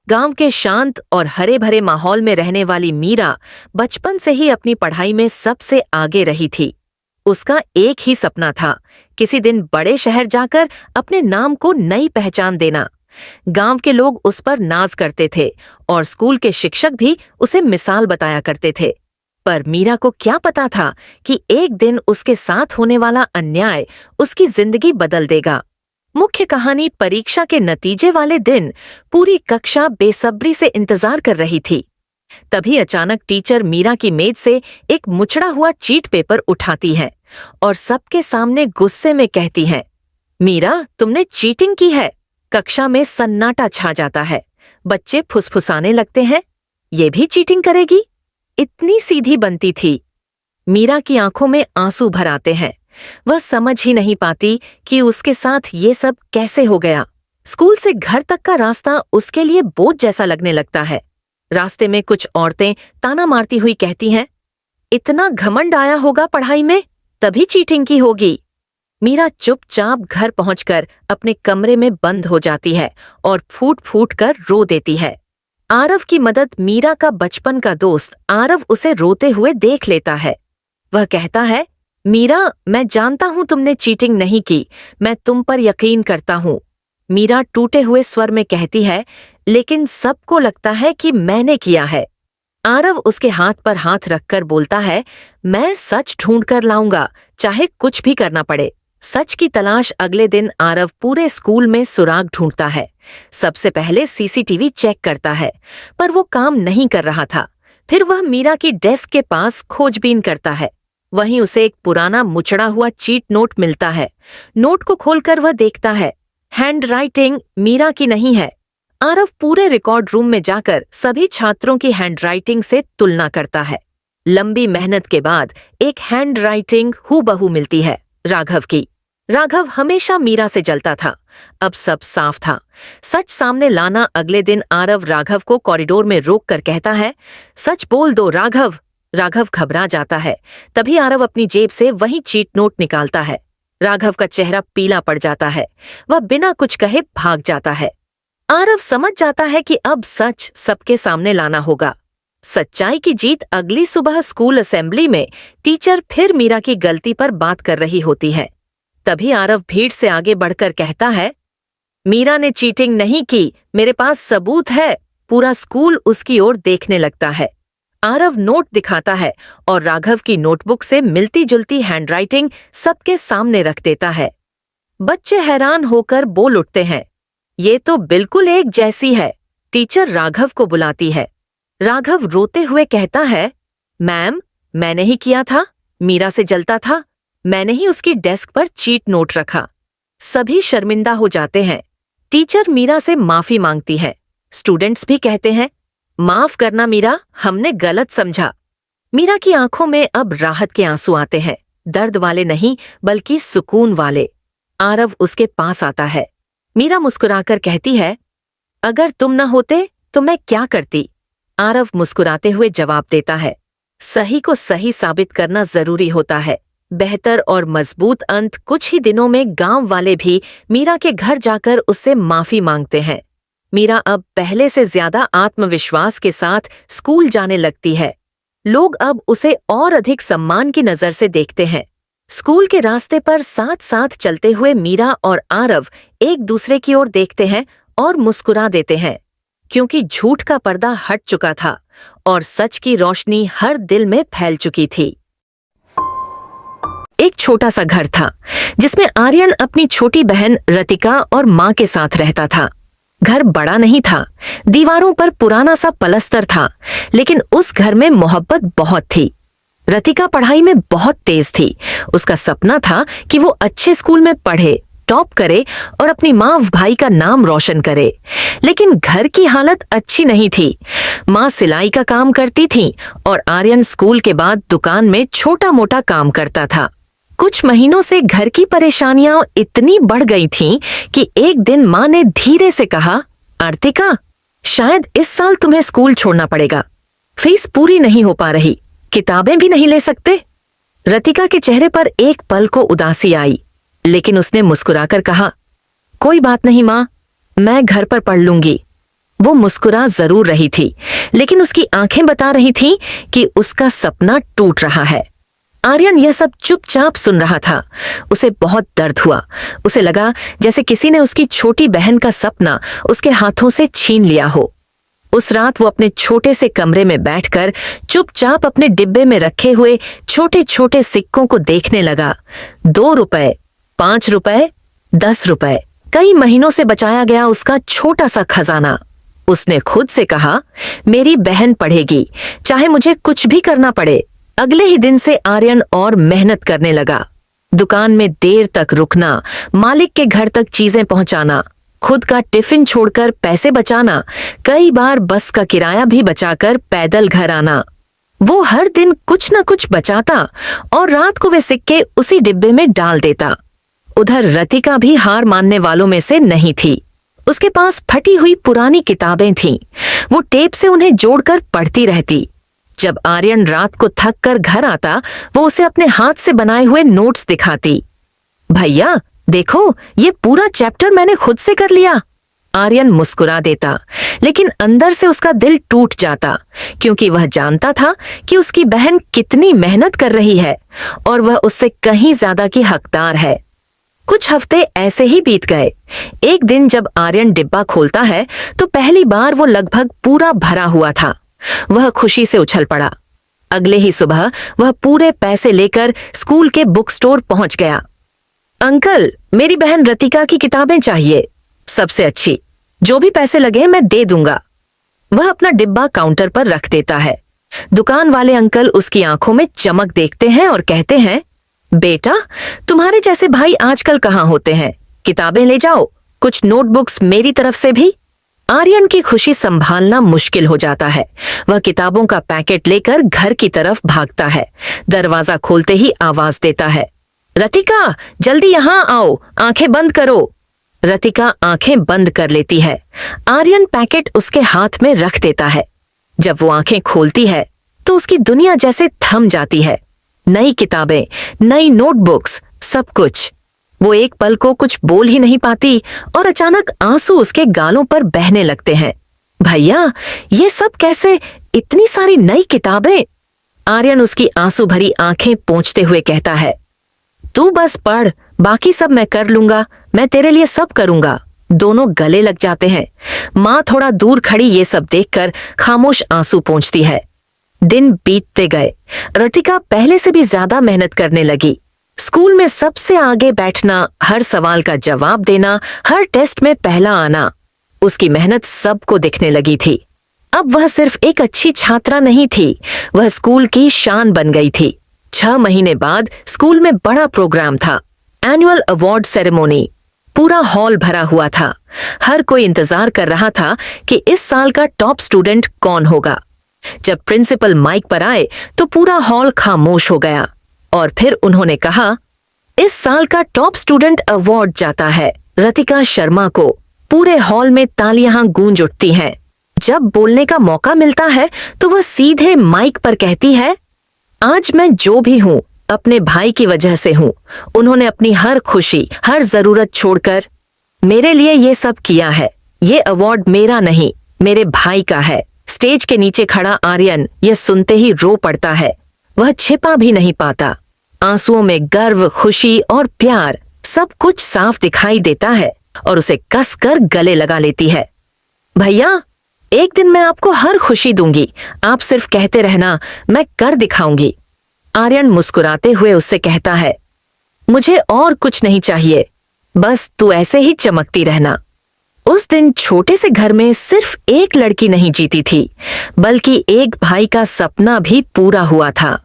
गांव के शांत और हरे भरे माहौल में रहने वाली मीरा बचपन से ही अपनी पढ़ाई में सबसे आगे रही थी। उसका एक ही सपना था, किसी दिन बड़े शहर जाकर अपने नाम को नई पहचान देना। गांव के लोग उस पर नाज करते थे और स्कूल के शिक्षक भी उसे मिसाल बताया करते थे। पर मीरा को क्या पता था कि एक दिन उसके साथ होने वाला अन्याय उसकी जिंदगी बदल देगा। मुख्य कहानी परीक्षा के नतीजे वाले दिन पूरी कक्षा बेसब्री से इंतजार कर रही थी। तभी अचानक टीचर मीरा की मेज से एक मुचड़ा हुआ चीट पेपर उठाती है और सबके सामने गुस्से में कहती है, मीरा, तुमने चीटिंग की है। कक्षा में सन्नाटा छा जाता है। बच्चे फुसफुसाने लगते हैं, ये भी चीटिंग करेगी? इतनी सीधी बनती थी। मीरा की आंखों में आंसू भर आते हैं। वह समझ ही नहीं पाती कि उसके साथ ये सब कैसे हो गया। स्कूल से घर तक का रास्ता उसके लिए बोझ जैसा लगने लगता है। रास्ते में कुछ औरतें ताना मारती हुई कहती हैं, इतना घमंड आया होगा पढ़ाई में, तभी चीटिंग की होगी। मीरा चुपचाप घर पहुंचकर अपने कमरे में बंद हो जाती है और फूट फूट कर रो देती है। आरव की मदद मीरा का बचपन का दोस्त आरव उसे रोते हुए देख लेता है। वह कहता है, मीरा, मैं जानता हूं तुमने चीटिंग नहीं की, मैं तुम पर यकीन करता हूं। मीरा टूटे हुए स्वर में कहती है, लेकिन सबको लगता है कि मैंने किया है। आरव उसके हाथ पर हाथ रखकर बोलता है, मैं सच ढूंढ कर लाऊंगा, चाहे कुछ भी करना पड़े। सच की तलाश अगले दिन आरव पूरे स्कूल में सुराग ढूंढता है। सबसे पहले सीसीटीवी चेक करता है, पर वो काम नहीं कर रहा था। फिर वह मीरा की डेस्क के पास खोजबीन करता है। वहीं उसे एक पुराना मुचड़ा हुआ चीट नोट मिलता है। नोट को खोलकर वह देखता है, हैंडराइटिंग मीरा की नहीं है। आरव पूरे रिकॉर्ड रूम में जाकर सभी छात्रों की हैंडराइटिंग से तुलना करता है। लंबी मेहनत के बाद एक हैंडराइटिंग हूबहू मिलती है, राघव की। राघव हमेशा मीरा से जलता था। अब सब साफ था। सच सामने लाना अगले दिन आरव राघव को कॉरिडोर में रोककर कहता है, सच बोल दो राघव। राघव घबरा जाता है। तभी आरव अपनी जेब से वही चीट नोट निकालता है। राघव का चेहरा पीला पड़ जाता है। वह बिना कुछ कहे भाग जाता है। आरव समझ जाता है कि अब सच सबके सामने लाना होगा। सच्चाई की जीत अगली सुबह स्कूल असेंबली में टीचर फिर मीरा की गलती पर बात कर रही होती है। तभी आरव भीड़ से आगे बढ़कर कहता है, मीरा ने चीटिंग नहीं की, मेरे पास सबूत है। पूरा स्कूल उसकी ओर देखने लगता है। आरव नोट दिखाता है और राघव की नोटबुक से मिलती जुलती हैंडराइटिंग सबके सामने रख देता है। बच्चे हैरान होकर बोल उठते हैं, ये तो बिल्कुल एक जैसी है। टीचर राघव को बुलाती है। राघव रोते हुए कहता है, मैम, मैंने ही किया था। मीरा से जलता था। मैंने ही उसकी डेस्क पर चीट नोट रखा। सभी शर्मिंदा हो जाते हैं। टीचर मीरा से माफी मांगती है। स्टूडेंट्स भी कहते हैं, माफ करना मीरा, हमने गलत समझा। मीरा की आंखों में अब राहत के आंसू आते हैं, दर्द वाले नहीं बल्कि सुकून वाले। आरव उसके पास आता है। मीरा मुस्कुराकर कहती है, अगर तुम न होते तो मैं क्या करती? आरव मुस्कुराते हुए जवाब देता है, सही को सही साबित करना जरूरी होता है। बेहतर और मजबूत अंत कुछ ही दिनों में गांव वाले भी मीरा के घर जाकर उससे माफी मांगते हैं। मीरा अब पहले से ज्यादा आत्मविश्वास के साथ स्कूल जाने लगती है। लोग अब उसे और अधिक सम्मान की नजर से देखते हैं। स्कूल के रास्ते पर साथ साथ चलते हुए मीरा और आरव एक दूसरे की ओर देखते हैं और मुस्कुरा देते हैं, क्योंकि झूठ का पर्दा हट चुका था और सच की रोशनी हर दिल में फैल चुकी थी। एक छोटा सा घर था जिसमें आर्यन अपनी छोटी बहन रतिका और माँ के साथ रहता था। घर बड़ा नहीं था, दीवारों पर पुराना सा पलस्तर था, लेकिन उस घर में मोहब्बत बहुत थी। रतिका पढ़ाई में बहुत तेज थी। उसका सपना था कि वो अच्छे स्कूल में पढ़े, टॉप करे और अपनी माँ भाई का नाम रोशन करे। लेकिन घर की हालत अच्छी नहीं थी। माँ सिलाई का काम करती थी और आर्यन स्कूल के बाद दुकान में छोटा मोटा काम करता था। कुछ महीनों से घर की परेशानियां इतनी बढ़ गई थीं कि एक दिन माँ ने धीरे से कहा, आर्तिका, शायद इस साल तुम्हें स्कूल छोड़ना पड़ेगा। फीस पूरी नहीं हो पा रही, किताबें भी नहीं ले सकते। रतिका के चेहरे पर एक पल को उदासी आई, लेकिन उसने मुस्कुराकर कहा, कोई बात नहीं माँ, मैं घर पर पढ़ लूंगी। वो मुस्कुरा जरूर रही थी, लेकिन उसकी आंखें बता रही थीं कि उसका सपना टूट रहा है। आर्यन यह सब चुपचाप सुन रहा था। उसे बहुत दर्द हुआ। उसे लगा जैसे किसी ने उसकी छोटी बहन का सपना उसके हाथों से छीन लिया हो। उस रात वो अपने छोटे से कमरे में बैठकर चुपचाप अपने डिब्बे में रखे हुए छोटे छोटे सिक्कों को देखने लगा। 2 रुपए, 5 रुपए, 10 रुपए, कई महीनों से बचाया गया उसका छोटा सा खजाना। उसने खुद से कहा, मेरी बहन पढ़ेगी, चाहे मुझे कुछ भी करना पड़े। अगले ही दिन से आर्यन और मेहनत करने लगा। दुकान में देर तक रुकना, मालिक के घर तक चीजें पहुंचाना, खुद का टिफिन छोड़कर पैसे बचाना, कई बार बस का किराया भी बचाकर पैदल घर आना। वो हर दिन कुछ न कुछ बचाता और रात को वे सिक्के उसी डिब्बे में डाल देता। उधर रतिका भी हार मानने वालों में से नहीं थी। उसके पास फटी हुई पुरानी किताबें थीं। वो टेप से उन्हें जोड़कर पढ़ती रहती। जब आर्यन रात को थक कर घर आता, वो उसे अपने हाथ से बनाए हुए नोट्स दिखाती। भैया देखो, ये पूरा चैप्टर मैंने खुद से कर लिया। आर्यन मुस्कुरा देता, लेकिन अंदर से उसका दिल टूट जाता, क्योंकि वह जानता था कि उसकी बहन कितनी मेहनत कर रही है और वह उससे कहीं ज्यादा की हकदार है। कुछ हफ्ते ऐसे ही बीत गए। एक दिन जब आर्यन डिब्बा खोलता है तो पहली बार वो लगभग पूरा भरा हुआ था। वह खुशी से उछल पड़ा। अगले ही सुबह वह पूरे पैसे लेकर स्कूल के बुक स्टोर पहुंच गया। अंकल, मेरी बहन रतिका की किताबें चाहिए, सबसे अच्छी, जो भी पैसे लगे मैं दे दूंगा। वह अपना डिब्बा काउंटर पर रख देता है। दुकान वाले अंकल उसकी आंखों में चमक देखते हैं और कहते हैं, बेटा, तुम्हारे जैसे भाई आजकल कहाँ होते हैं, किताबें ले जाओ, कुछ नोटबुक्स मेरी तरफ से भी। आर्यन की खुशी संभालना मुश्किल हो जाता है। वह किताबों का पैकेट लेकर घर की तरफ भागता है। दरवाजा खोलते ही आवाज देता है, रतिका, जल्दी यहाँ आओ, आंखें बंद करो। रतिका आंखें बंद कर लेती है। आर्यन पैकेट उसके हाथ में रख देता है। जब वो आंखें खोलती है तो उसकी दुनिया जैसे थम जाती है। नई किताबें, नई नोटबुक्स, सब कुछ। वो एक पल को कुछ बोल ही नहीं पाती और अचानक आंसू उसके गालों पर बहने लगते हैं। भैया, ये सब कैसे, इतनी सारी नई किताबें? आर्यन उसकी आंसू भरी आंखें पोंछते हुए कहता है, तू बस पढ़, बाकी सब मैं कर लूंगा, मैं तेरे लिए सब करूंगा। दोनों गले लग जाते हैं। माँ थोड़ा दूर खड़ी ये सब देखकर खामोश आंसू पोंछती है। दिन बीतते गए। रतिका पहले से भी ज्यादा मेहनत करने लगी। स्कूल में सबसे आगे बैठना, हर सवाल का जवाब देना, हर टेस्ट में पहला आना। उसकी मेहनत सबको दिखने लगी थी। अब वह सिर्फ एक अच्छी छात्रा नहीं थी, वह स्कूल की शान बन गई थी। 6 महीने बाद स्कूल में बड़ा प्रोग्राम था, एनुअल अवार्ड सेरेमोनी। पूरा हॉल भरा हुआ था। हर कोई इंतजार कर रहा था कि इस साल का टॉप स्टूडेंट कौन होगा। जब प्रिंसिपल माइक पर आए तो पूरा हॉल खामोश हो गया और फिर उन्होंने कहा, इस साल का टॉप स्टूडेंट अवार्ड जाता है रतिका शर्मा को। पूरे हॉल में तालियां गूंज उठती हैं। जब बोलने का मौका मिलता है तो वह सीधे माइक पर कहती है, आज मैं जो भी हूँ अपने भाई की वजह से हूँ। उन्होंने अपनी हर खुशी, हर जरूरत छोड़कर मेरे लिए ये सब किया है। ये अवार्ड मेरा नहीं, मेरे भाई का है। स्टेज के नीचे खड़ा आर्यन यह सुनते ही रो पड़ता है। वह छिपा भी नहीं पाता। आंसुओं में गर्व, खुशी और प्यार सब कुछ साफ दिखाई देता है और उसे कसकर गले लगा लेती है। भैया, एक दिन मैं आपको हर खुशी दूंगी, आप सिर्फ कहते रहना, मैं कर दिखाऊंगी। आर्यन मुस्कुराते हुए उससे कहता है, मुझे और कुछ नहीं चाहिए, बस तू ऐसे ही चमकती रहना। उस दिन छोटे से घर में सिर्फ एक लड़की नहीं जीती थी, बल्कि एक भाई का सपना भी पूरा हुआ था।